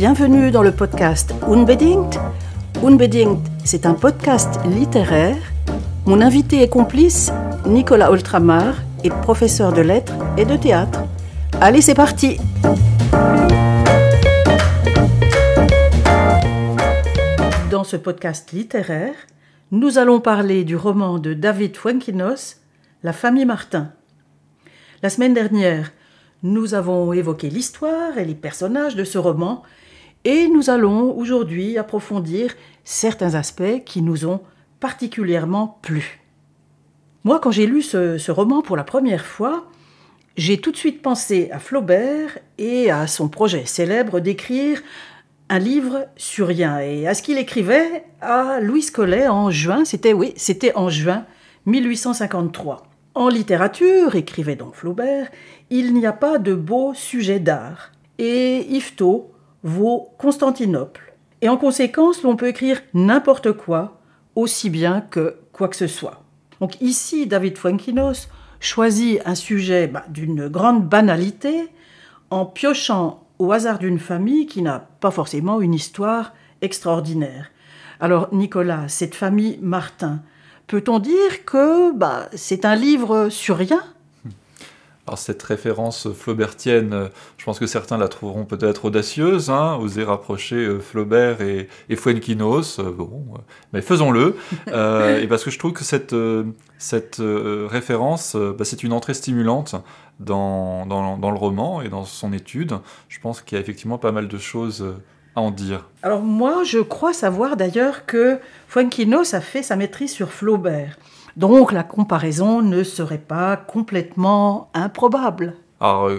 Bienvenue dans le podcast Unbedingt. Unbedingt, c'est un podcast littéraire. Mon invité et complice, Nicolas Oltramar, est professeur de lettres et de théâtre. Allez, c'est parti! Dans ce podcast littéraire, nous allons parler du roman de David Fuenquinos, La famille Martin. La semaine dernière, nous avons évoqué l'histoire et les personnages de ce roman et nous allons aujourd'hui approfondir certains aspects qui nous ont particulièrement plu. Moi, quand j'ai lu ce roman pour la première fois, j'ai tout de suite pensé à Flaubert et à son projet célèbre d'écrire un livre sur rien et à ce qu'il écrivait à Louise Collet en juin, c'était en juin 1853. En littérature, écrivait donc Flaubert, il n'y a pas de beau sujet d'art. Et Yvetot vaut Constantinople. Et en conséquence, l'on peut écrire n'importe quoi, aussi bien que quoi que ce soit. Donc ici, David Fuenquinos choisit un sujet d'une grande banalité en piochant au hasard d'une famille qui n'a pas forcément une histoire extraordinaire. Alors Nicolas, cette famille Martin, peut-on dire que c'est un livre sur rien ? Alors cette référence flaubertienne, je pense que certains la trouveront peut-être audacieuse, oser rapprocher Flaubert et Fuenquinos, mais faisons-le, et parce que je trouve que cette référence, c'est une entrée stimulante dans le roman et dans son étude. Je pense qu'il y a effectivement pas mal de choses à en dire. Alors moi, je crois savoir d'ailleurs que Fuenquinos a fait sa maîtrise sur Flaubert. Donc la comparaison ne serait pas complètement improbable. Alors,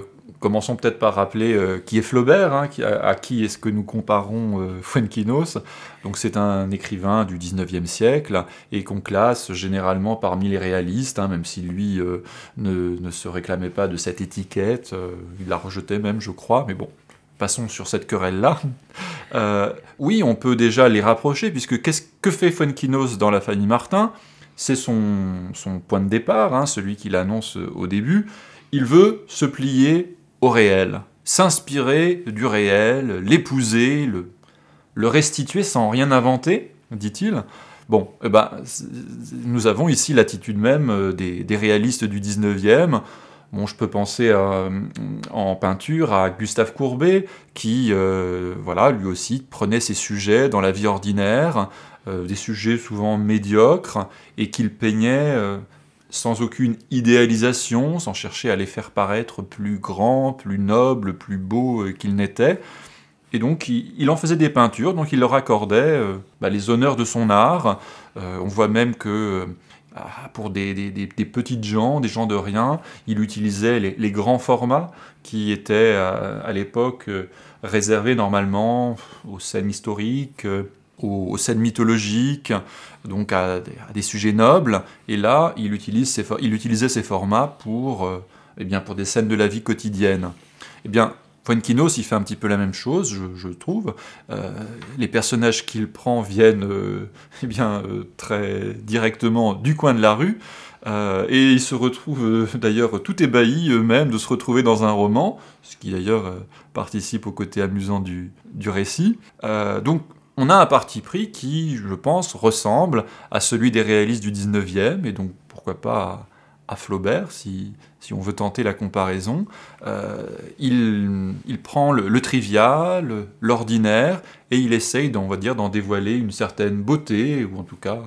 commençons peut-être par rappeler qui est Flaubert, à qui est-ce que nous comparons Fuenquinos. Donc c'est un écrivain du 19e siècle et qu'on classe généralement parmi les réalistes, même si lui ne se réclamait pas de cette étiquette, il la rejetait même, je crois, mais bon. Passons sur cette querelle-là. Oui, on peut déjà les rapprocher, puisque que fait Fuenquinos dans La famille Martin ? C'est son point de départ, celui qu'il annonce au début. Il veut se plier au réel, s'inspirer du réel, l'épouser, le restituer sans rien inventer, dit-il. Bon, nous avons ici l'attitude même des réalistes du 19e. Bon, je peux penser en peinture à Gustave Courbet, qui, lui aussi, prenait ses sujets dans la vie ordinaire, des sujets souvent médiocres, et qu'il peignait sans aucune idéalisation, sans chercher à les faire paraître plus grands, plus nobles, plus beaux qu'ils n'étaient. Et donc, il en faisait des peintures, donc il leur accordait les honneurs de son art. On voit même que pour des petites gens, des gens de rien, il utilisait les grands formats qui étaient à l'époque réservés normalement aux scènes historiques, aux scènes mythologiques, donc à des sujets nobles. Et là, il utilisait ces formats pour des scènes de la vie quotidienne. Eh bien, Fuenquinos, il fait un petit peu la même chose, je trouve. Les personnages qu'il prend viennent très directement du coin de la rue, et ils se retrouvent d'ailleurs tout ébahis eux-mêmes de se retrouver dans un roman, ce qui d'ailleurs participe au côté amusant du récit. Donc on a un parti pris qui, je pense, ressemble à celui des réalistes du 19e, et donc pourquoi pas à Flaubert, si on veut tenter la comparaison. Il prend le trivial, l'ordinaire, et il essaye, d'en dévoiler une certaine beauté, ou en tout cas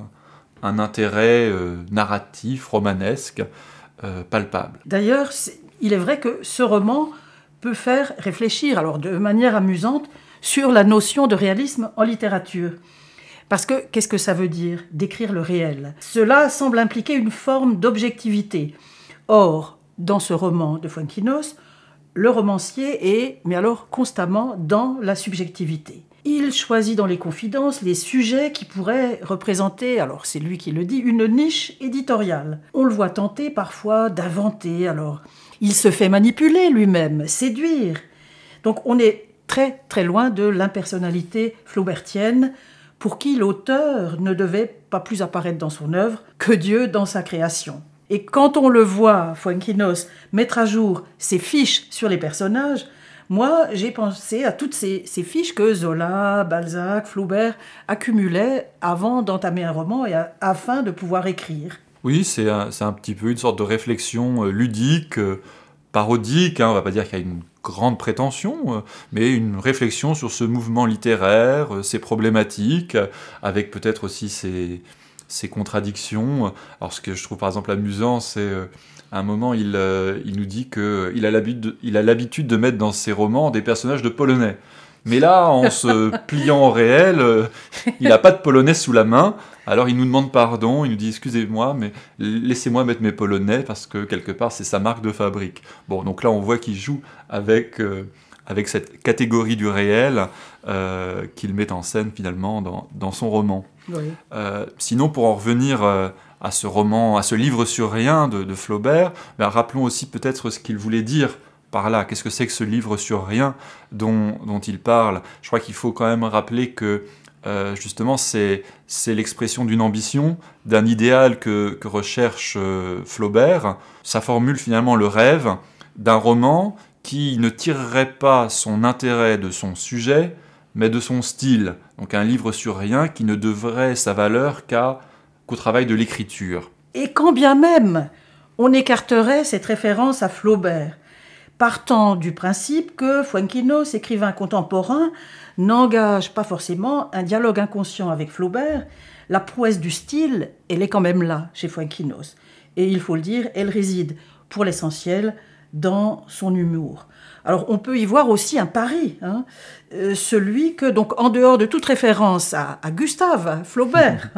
un intérêt narratif, romanesque, palpable. D'ailleurs, il est vrai que ce roman peut faire réfléchir, alors de manière amusante, sur la notion de réalisme en littérature. Parce que, qu'est-ce que ça veut dire, d'écrire le réel ? Cela semble impliquer une forme d'objectivité. Or, dans ce roman de Fuenquinos, le romancier est, constamment dans la subjectivité. Il choisit dans les confidences les sujets qui pourraient représenter, alors c'est lui qui le dit, une niche éditoriale. On le voit tenter parfois d'inventer, alors il se fait manipuler lui-même, séduire. Donc on est très très loin de l'impersonnalité flaubertienne, pour qui l'auteur ne devait pas plus apparaître dans son œuvre que Dieu dans sa création. Et quand on le voit, Fuenquinos, mettre à jour ses fiches sur les personnages, Moi, j'ai pensé à toutes ces fiches que Zola, Balzac, Flaubert accumulaient avant d'entamer un roman et afin de pouvoir écrire. Oui, c'est un petit peu une sorte de réflexion ludique, parodique, hein, on va pas dire qu'il y a une grande prétention, mais une réflexion sur ce mouvement littéraire, ses problématiques, avec peut-être aussi ses contradictions. Alors ce que je trouve par exemple amusant, c'est à un moment il nous dit qu'il a l'habitude de mettre dans ses romans des personnages de polonais. Mais là, en se pliant au réel, il n'a pas de polonais sous la main. Alors il nous demande pardon, il nous dit excusez-moi, mais laissez-moi mettre mes polonais parce que quelque part c'est sa marque de fabrique. Bon, donc là on voit qu'il joue avec cette catégorie du réel qu'il met en scène finalement dans son roman. Oui. Sinon, pour en revenir à ce roman, à ce livre sur rien de Flaubert, ben, rappelons aussi peut-être ce qu'il voulait dire par là. Qu'est-ce que c'est que ce livre sur rien dont il parle? Je crois qu'il faut quand même rappeler que justement c'est l'expression d'une ambition, d'un idéal que recherche Flaubert. Ça formule finalement le rêve d'un roman qui ne tirerait pas son intérêt de son sujet, mais de son style. Donc un livre sur rien qui ne devrait sa valeur qu'au travail de l'écriture. Et quand bien même on écarterait cette référence à Flaubert, partant du principe que Fuenquinos, écrivain contemporain, n'engage pas forcément un dialogue inconscient avec Flaubert, la prouesse du style, elle est quand même là, chez Fuenquinos. Et il faut le dire, elle réside, pour l'essentiel, dans son humour. Alors on peut y voir aussi un pari, celui que, donc en dehors de toute référence à Gustave Flaubert,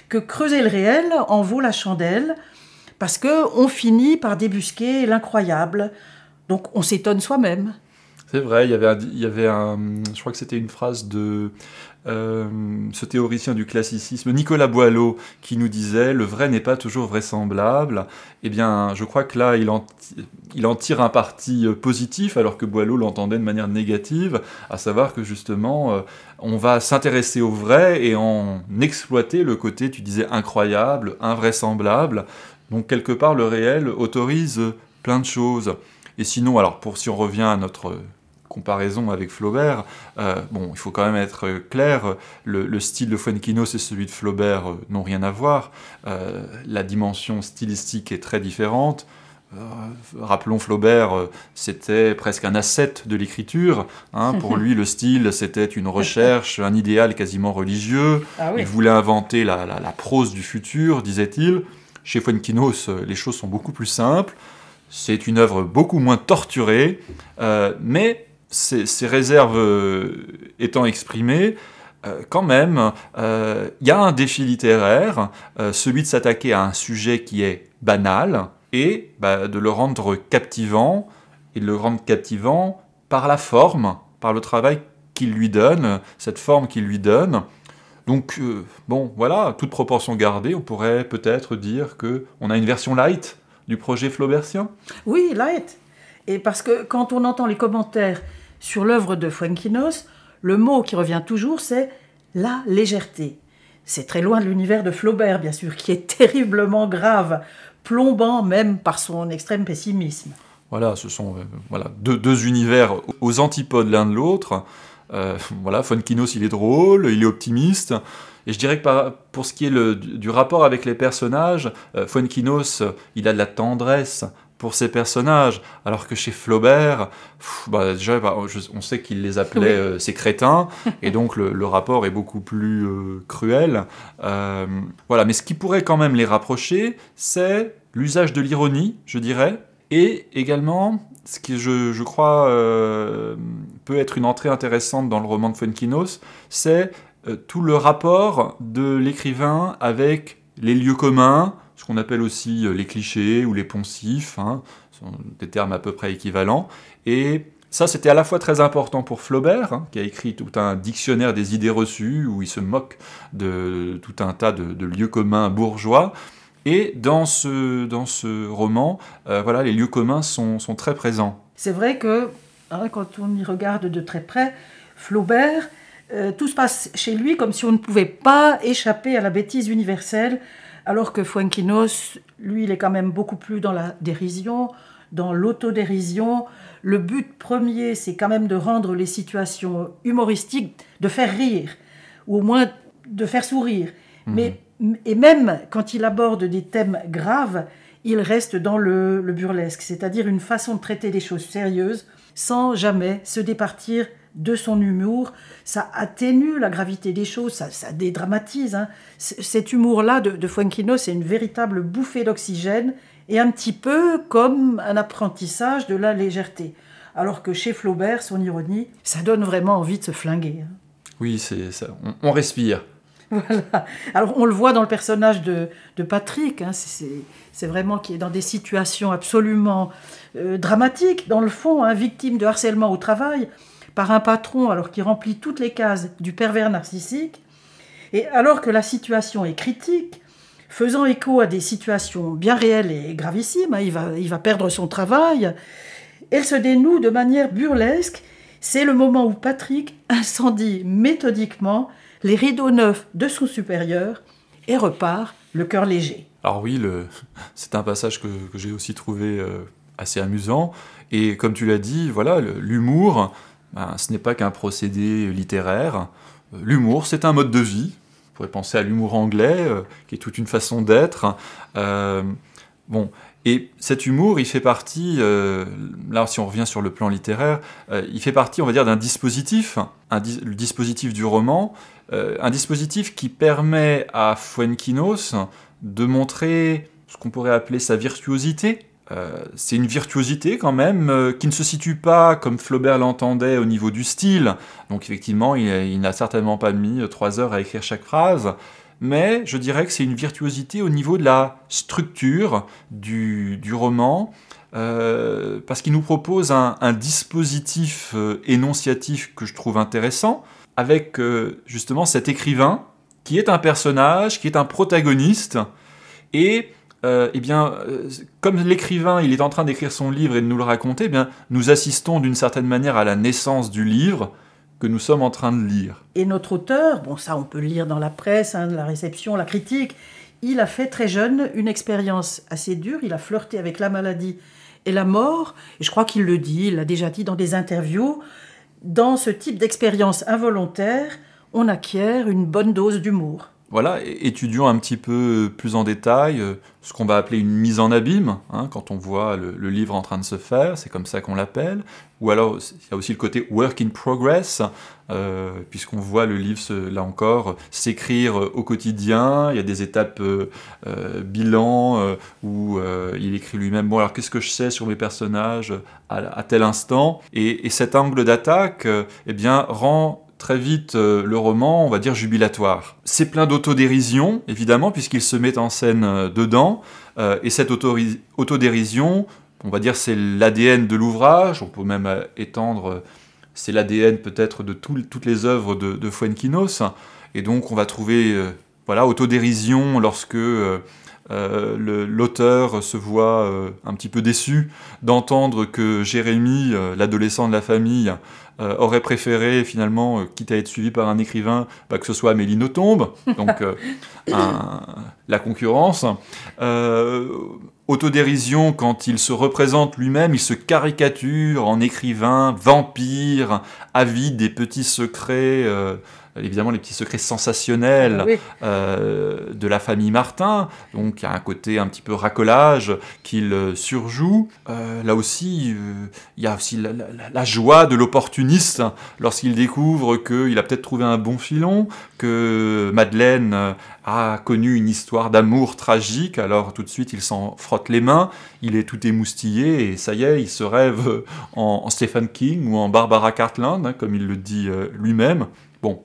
que creuser le réel en vaut la chandelle, parce qu'on finit par débusquer l'incroyable. Donc on s'étonne soi-même. C'est vrai, il y avait je crois que c'était une phrase de ce théoricien du classicisme, Nicolas Boileau, qui nous disait « Le vrai n'est pas toujours vraisemblable ». Eh bien, je crois que là, il en tire un parti positif, alors que Boileau l'entendait de manière négative, à savoir que justement, on va s'intéresser au vrai et en exploiter le côté, tu disais, incroyable, invraisemblable. Donc, quelque part, le réel autorise plein de choses. Et sinon, alors, si on revient à notre comparaison avec Flaubert, il faut quand même être clair, le style de Fuenquinos et celui de Flaubert n'ont rien à voir. La dimension stylistique est très différente. Rappelons Flaubert, c'était presque un ascète de l'écriture. Pour lui, le style, c'était une recherche, un idéal quasiment religieux. Ah oui. Il voulait inventer la prose du futur, disait-il. Chez Fuenquinos, les choses sont beaucoup plus simples. C'est une œuvre beaucoup moins torturée, mais ces réserves étant exprimées, quand même, il y a un défi littéraire, celui de s'attaquer à un sujet qui est banal, et de le rendre captivant, et de le rendre captivant par la forme, par le travail qu'il lui donne, cette forme qu'il lui donne. Donc, voilà, toute proportion gardée, on pourrait peut-être dire qu'on a une version light du projet flaubertien. Oui, light. Et parce que quand on entend les commentaires sur l'œuvre de Fuenquinos, le mot qui revient toujours, c'est la légèreté. C'est très loin de l'univers de Flaubert, bien sûr, qui est terriblement grave, plombant même par son extrême pessimisme. Voilà, ce sont deux univers aux antipodes l'un de l'autre. Fuenquinos, il est drôle, il est optimiste. Et je dirais que pour ce qui est du rapport avec les personnages, Fuenquinos, il a de la tendresse pour ses personnages, alors que chez Flaubert, on sait qu'il les appelait ses crétins, et donc le rapport est beaucoup plus cruel. Mais ce qui pourrait quand même les rapprocher, c'est l'usage de l'ironie, je dirais, et également ce qui, je crois, peut être une entrée intéressante dans le roman de Fuenquinos, c'est tout le rapport de l'écrivain avec les lieux communs, ce qu'on appelle aussi les clichés ou les poncifs, ce sont des termes à peu près équivalents. Et ça, c'était à la fois très important pour Flaubert, qui a écrit tout un dictionnaire des idées reçues, où il se moque de tout un tas de lieux communs bourgeois. Et dans ce roman, les lieux communs sont très présents. C'est vrai que, quand on y regarde de très près, Flaubert, tout se passe chez lui comme si on ne pouvait pas échapper à la bêtise universelle Alors que Fuenquinos, lui, il est quand même beaucoup plus dans la dérision, dans l'autodérision. Le but premier, c'est quand même de rendre les situations humoristiques, de faire rire, ou au moins de faire sourire. Et même quand il aborde des thèmes graves, il reste dans le burlesque, c'est-à-dire une façon de traiter des choses sérieuses sans jamais se départir de son humour. Ça atténue la gravité des choses, ça dédramatise. Hein. Cet humour-là de Fuenquinos, c'est une véritable bouffée d'oxygène et un petit peu comme un apprentissage de la légèreté. Alors que chez Flaubert, son ironie, ça donne vraiment envie de se flinguer. Hein. Oui, c'est ça. On respire. Voilà. Alors on le voit dans le personnage de Patrick, hein, c'est vraiment qu'il est dans des situations absolument dramatiques, dans le fond, hein, victime de harcèlement au travail par un patron alors qu'il remplit toutes les cases du pervers narcissique, et alors que la situation est critique, faisant écho à des situations bien réelles et gravissimes, hein, il va perdre son travail, elle se dénoue de manière burlesque. C'est le moment où Patrick incendie méthodiquement les rideaux neufs de son supérieur et repart le cœur léger. Alors oui, c'est un passage que j'ai aussi trouvé assez amusant. Et comme tu l'as dit, voilà, l'humour, ce n'est pas qu'un procédé littéraire. L'humour, c'est un mode de vie. On pourrait penser à l'humour anglais, qui est toute une façon d'être. Et cet humour, il fait partie, là si on revient sur le plan littéraire, il fait partie, on va dire, d'un dispositif, le dispositif du roman, un dispositif qui permet à Fuenquinos de montrer ce qu'on pourrait appeler sa virtuosité. C'est une virtuosité quand même qui ne se situe pas, comme Flaubert l'entendait, au niveau du style. Donc effectivement, il n'a certainement pas mis 3 heures à écrire chaque phrase, mais je dirais que c'est une virtuosité au niveau de la structure du roman, parce qu'il nous propose un dispositif énonciatif que je trouve intéressant, avec justement cet écrivain qui est un personnage, qui est un protagoniste, et comme l'écrivain il est en train d'écrire son livre et de nous le raconter, nous assistons d'une certaine manière à la naissance du livre que nous sommes en train de lire. Et notre auteur, bon ça on peut le lire dans la presse, hein, la réception, la critique, il a fait très jeune une expérience assez dure, il a flirté avec la maladie et la mort, et je crois qu'il le dit, il l'a déjà dit dans des interviews, dans ce type d'expérience involontaire, on acquiert une bonne dose d'humour. Voilà, étudions un petit peu plus en détail ce qu'on va appeler une mise en abîme, hein, quand on voit le livre en train de se faire, c'est comme ça qu'on l'appelle. Ou alors, il y a aussi le côté work in progress, puisqu'on voit le livre, là encore, s'écrire au quotidien. Il y a des étapes bilan où il écrit lui-même, bon alors qu'est-ce que je sais sur mes personnages à tel instant. Et cet angle d'attaque rend très vite le roman, on va dire, jubilatoire. C'est plein d'autodérision, évidemment, puisqu'il se met en scène dedans, et cette autodérision, on va dire, c'est l'ADN de l'ouvrage, on peut même étendre, c'est l'ADN peut-être de toutes les œuvres de Fuenquinos, et donc on va trouver autodérision lorsque l'auteur se voit un petit peu déçu d'entendre que Jérémie, l'adolescent de la famille, aurait préféré finalement, quitte à être suivi par un écrivain, que ce soit Amélie Nothomb, donc la concurrence. Autodérision quand il se représente lui-même, il se caricature en écrivain, vampire, avide des petits secrets, évidemment les petits secrets sensationnels de la famille Martin, donc il y a un côté un petit peu racolage qu'il surjoue. Là aussi, il y a aussi la joie de l'opportuniste lorsqu'il découvre qu'il a peut-être trouvé un bon filon, que Madeleine a connu une histoire d'amour tragique, alors tout de suite il s'en frotte les mains, il est tout émoustillé et ça y est, il se rêve en Stephen King ou en Barbara Cartland, hein, comme il le dit lui-même. Bon,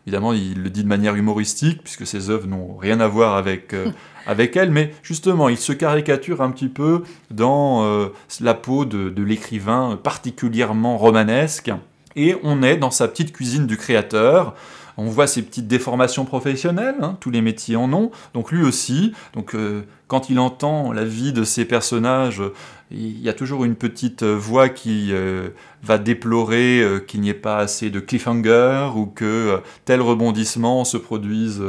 évidemment il le dit de manière humoristique puisque ses œuvres n'ont rien à voir avec elle, mais justement il se caricature un petit peu dans la peau de l'écrivain particulièrement romanesque, et on est dans sa petite cuisine du créateur. On voit ses petites déformations professionnelles, hein, tous les métiers en ont, donc lui aussi. Donc, quand il entend la vie de ses personnages, il y a toujours une petite voix qui va déplorer qu'il n'y ait pas assez de cliffhanger ou que tel rebondissement se produise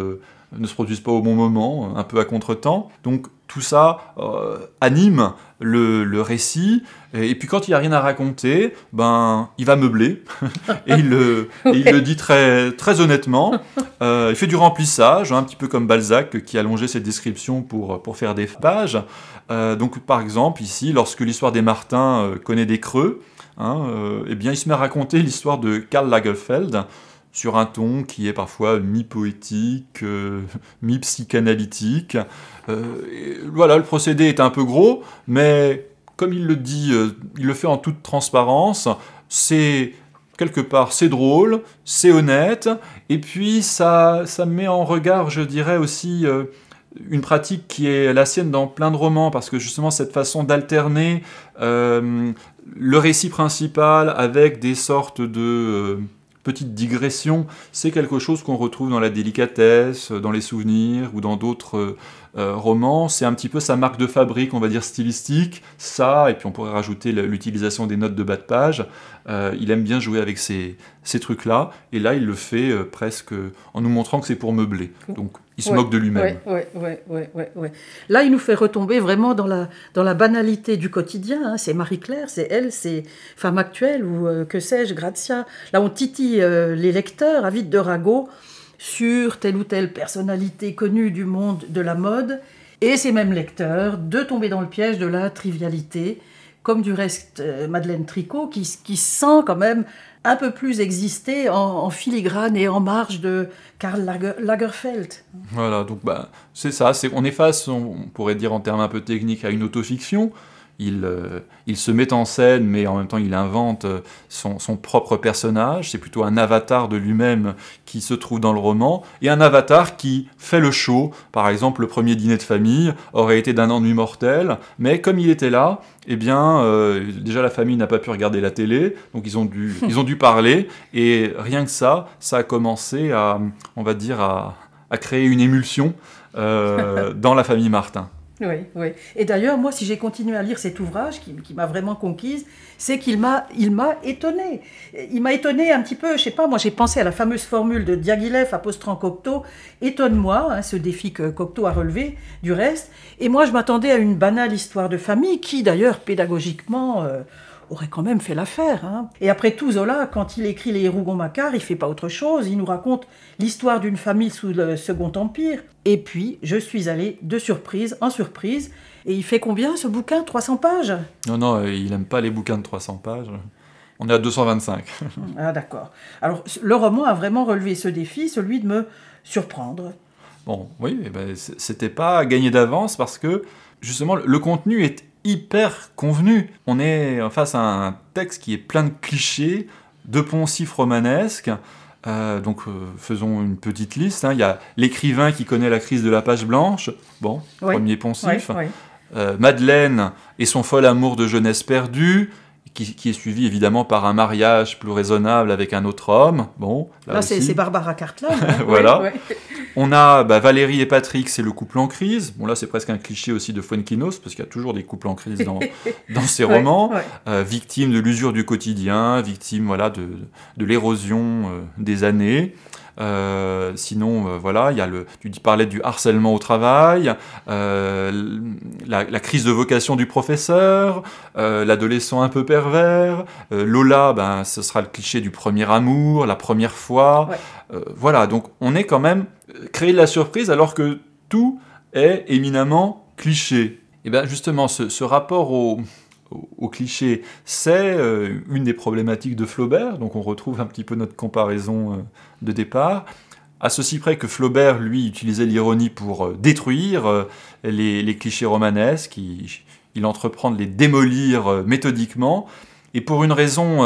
ne se produisent pas au bon moment, un peu à contretemps. Donc tout ça anime le récit, et puis quand il n'y a rien à raconter, il va meubler, et il le dit très, très honnêtement. Il fait du remplissage, un petit peu comme Balzac qui allongeait ses descriptions pour faire des pages. Donc par exemple, ici, lorsque l'histoire des Martins connaît des creux, il se met à raconter l'histoire de Karl Lagerfeld, sur un ton qui est parfois mi-poétique, mi-psychanalytique. Voilà, le procédé est un peu gros, mais comme il le dit, il le fait en toute transparence. C'est, quelque part, c'est drôle, c'est honnête, et puis ça met en regard, je dirais aussi, une pratique qui est la sienne dans plein de romans, parce que justement cette façon d'alterner le récit principal avec des sortes de petite digression, c'est quelque chose qu'on retrouve dans La délicatesse, dans Les souvenirs ou dans d'autres romans. C'est un petit peu sa marque de fabrique, on va dire stylistique, ça, et puis on pourrait rajouter l'utilisation des notes de bas de page. Il aime bien jouer avec ces trucs-là, et là il le fait presque en nous montrant que c'est pour meubler. Donc il se moque de lui-même. Ouais. Là, il nous fait retomber vraiment dans la banalité du quotidien. C'est Marie-Claire, c'est elle, c'est Femme actuelle ou que sais-je, Grazia. Là, on titille les lecteurs à vide de ragot sur telle ou telle personnalité connue du monde de la mode, et ces mêmes lecteurs de tomber dans le piège de la trivialité, comme du reste Madeleine Tricot, qui sent quand même un peu plus exister en filigrane et en marge de Karl Lagerfeld. Voilà, donc c'est ça, on est face, on pourrait dire en termes un peu techniques, à une autofiction. Il se met en scène, mais en même temps il invente son propre personnage. C'est plutôt un avatar de lui-même qui se trouve dans le roman, et un avatar qui fait le show. Par exemple, le premier dîner de famille aurait été d'un ennui mortel, mais comme il était là, déjà la famille n'a pas pu regarder la télé, donc ils ont dû parler, et rien que ça a commencé à créer une émulsion dans la famille Martin. Oui. Et d'ailleurs, moi, si j'ai continué à lire cet ouvrage qui m'a vraiment conquise, c'est qu'il m'a étonnée. Il m'a étonnée un petit peu, je sais pas, moi j'ai pensé à la fameuse formule de Diaghilev @ Cocteau, étonne-moi, ce défi que Cocteau a relevé du reste. Et moi, je m'attendais à une banale histoire de famille qui, d'ailleurs, pédagogiquement, aurait quand même fait l'affaire. Et après tout, Zola, quand il écrit Les Rougon-Macquart, il fait pas autre chose. Il nous raconte l'histoire d'une famille sous le Second Empire. Et puis, je suis allée de surprise en surprise. Et il fait combien, ce bouquin? 300 pages? Non, il aime pas les bouquins de 300 pages. On est à 225. Ah, d'accord. Alors, le roman a vraiment relevé ce défi, celui de me surprendre. Bon, oui, c'était pas gagné d'avance, parce que, justement, le contenu est hyper convenu. On est face à un texte qui est plein de clichés, de poncifs romanesques. Faisons une petite liste. Il y a l'écrivain qui connaît la crise de la page blanche. Bon, oui. Premier poncif. Oui. Madeleine et son fol amour de jeunesse perdue, qui est suivi évidemment par un mariage plus raisonnable avec un autre homme. Bon, là c'est Barbara Cartland. Voilà. Oui. On a Valérie et Patrick, c'est le couple en crise. Bon, là, c'est presque un cliché aussi de Fuenquinos, parce qu'il y a toujours des couples en crise dans ses romans. Victime de l'usure du quotidien, victime de l'érosion des années. Sinon, il y a tu parlais du harcèlement au travail, la crise de vocation du professeur, l'adolescent un peu pervers, Lola, ce sera le cliché du premier amour, la première fois. Ouais. Donc on est quand même créé de la surprise, alors que tout est éminemment cliché. Et bien justement, ce rapport au cliché, c'est une des problématiques de Flaubert, donc on retrouve un petit peu notre comparaison de départ, à ceci près que Flaubert, lui, utilisait l'ironie pour détruire les clichés romanesques, il entreprend de les démolir méthodiquement, et pour une raison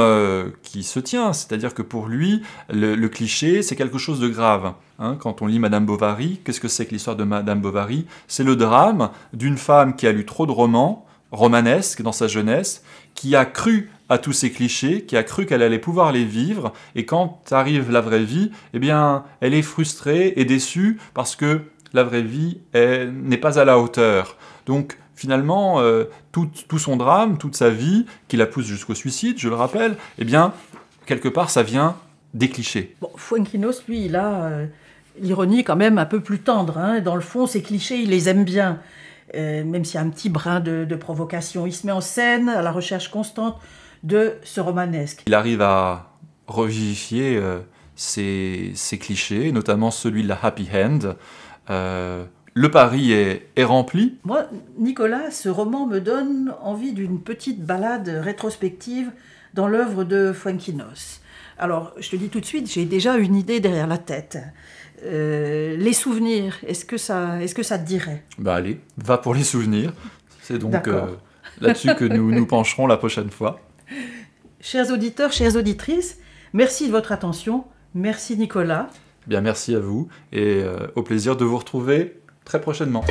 qui se tient, c'est-à-dire que pour lui, le cliché, c'est quelque chose de grave. Quand on lit Madame Bovary, qu'est-ce que c'est que l'histoire de Madame Bovary? C'est le drame d'une femme qui a lu trop de romans, romanesque dans sa jeunesse, qui a cru à tous ces clichés, qui a cru qu'elle allait pouvoir les vivre, et quand arrive la vraie vie, elle est frustrée et déçue parce que la vraie vie n'est pas à la hauteur. Donc finalement, tout son drame, toute sa vie, qui la pousse jusqu'au suicide, je le rappelle, quelque part ça vient des clichés. Bon, Fuenquinos, lui, il a L'ironie quand même un peu plus tendre, hein. Dans le fond, ces clichés, il les aime bien, même s'il y a un petit brin de provocation. Il se met en scène à la recherche constante de ce romanesque. Il arrive à revivifier ces clichés, notamment celui de la happy end. Le pari est rempli. Moi, Nicolas, ce roman me donne envie d'une petite balade rétrospective dans l'œuvre de Fuenquinos. Alors, je te dis tout de suite, j'ai déjà une idée derrière la tête. Les souvenirs, est-ce que ça te dirait? Bah allez, va pour les souvenirs. C'est donc là-dessus que nous nous pencherons la prochaine fois. Chers auditeurs, chères auditrices, merci de votre attention. Merci Nicolas. Bien, merci à vous et au plaisir de vous retrouver très prochainement.